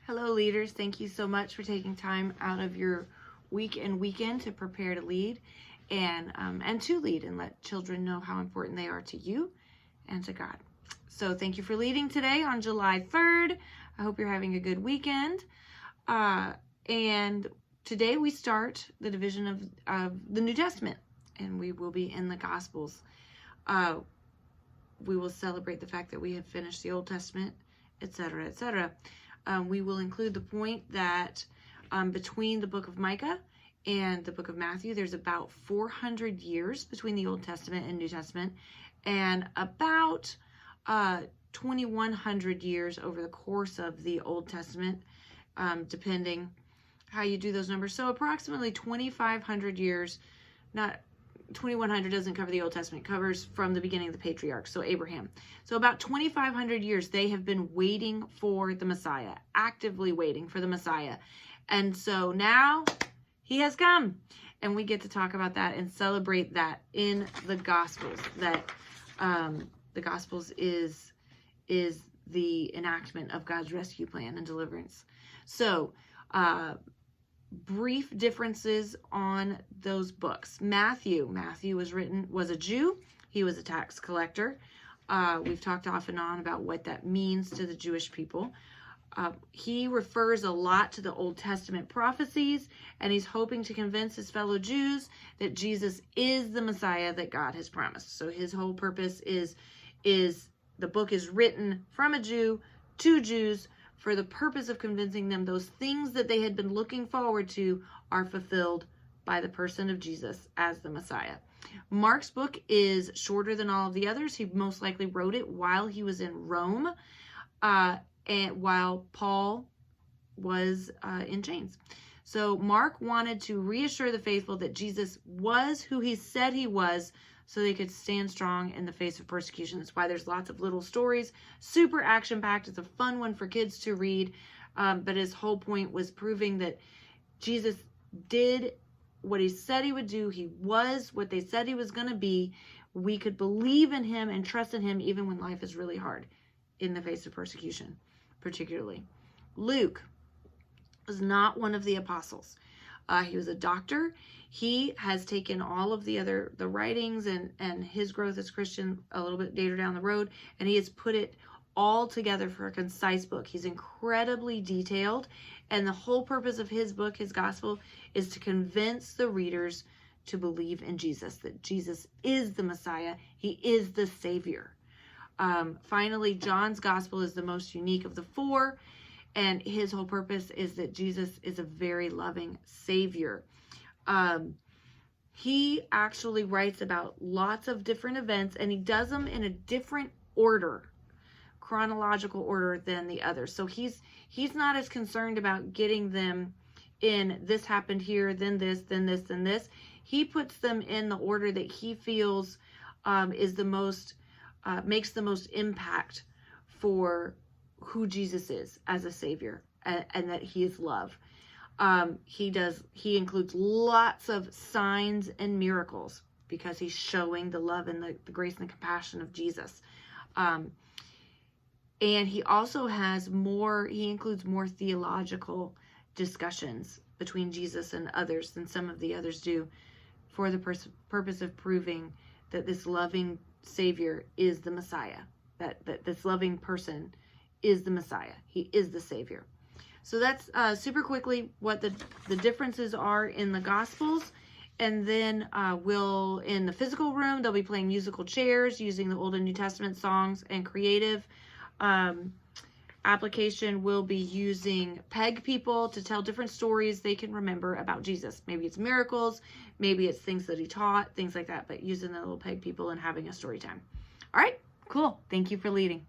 Hello, leaders. Thank you so much for taking time out of your week and weekend to prepare to lead and to lead and let children know how important they are to you and to God. So thank you for leading today on July 3rd. I hope you're having a good weekend. And today we start the division of the New Testament, and we will be in the Gospels. We will celebrate the fact that we have finished the Old Testament, etc., etc. We will include the point that between the book of Micah and the book of Matthew, there's about 400 years between the Old Testament and New Testament, and about 2,100 years over the course of the Old Testament, depending how you do those numbers. So approximately 2,500 years, not 2,100 doesn't cover the Old Testament, covers from the beginning of the patriarchs, so Abraham. So about 2,500 years, they have been waiting for the Messiah, actively waiting for the Messiah. And so now he has come, and we get to talk about that and celebrate that in the Gospels, that the Gospels is the enactment of God's rescue plan and deliverance. So, brief differences on those books. Matthew was a Jew. He was a tax collector. We've talked off and on about what that means to the Jewish people. He refers a lot to the Old Testament prophecies, and he's hoping to convince his fellow Jews that Jesus is the Messiah that God has promised. So his whole purpose is the book is written from a Jew to Jews for the purpose of convincing them those things that they had been looking forward to are fulfilled by the person of Jesus as the Messiah. Mark's book is shorter than all of the others. He most likely wrote it while he was in Rome, and while Paul was in chains. So Mark wanted to reassure the faithful that Jesus was who he said he was, so they could stand strong in the face of persecution. That's why there's lots of little stories, super action-packed. It's a fun one for kids to read, but his whole point was proving that Jesus did what he said he would do. He was what they said he was going to be. We could believe in him and trust in him even when life is really hard in the face of persecution, particularly. Luke was not one of the apostles. He was a doctor. He has taken all of the writings and his growth as Christian a little bit later down the road, and he has put it all together for a concise book. He's incredibly detailed, and the whole purpose of his book, his gospel, is to convince the readers to believe in Jesus, that Jesus is the Messiah. He is the Savior. Finally, John's gospel is the most unique of the four, and his whole purpose is that Jesus is a very loving Savior. He actually writes about lots of different events, and he does them in a different order, chronological order than the others. So he's not as concerned about getting them in this happened here, then this, then this, then this. He puts them in the order that he feels is the most makes the most impact for who Jesus is as a Savior, and that he is love. He includes lots of signs and miracles because he's showing the love and the grace and the compassion of Jesus. And he also has he includes more theological discussions between Jesus and others than some of the others do, for the purpose of proving that this loving Savior is the Messiah, that this loving person is the Messiah. He is the Savior. So that's super quickly what the differences are in the Gospels. And then in the physical room, they'll be playing musical chairs using the Old and New Testament songs, and creative application will be using peg people to tell different stories they can remember about Jesus. Maybe it's miracles, maybe it's things that he taught, things like that, but using the little peg people and having a story time. All right, cool. Thank you for leading.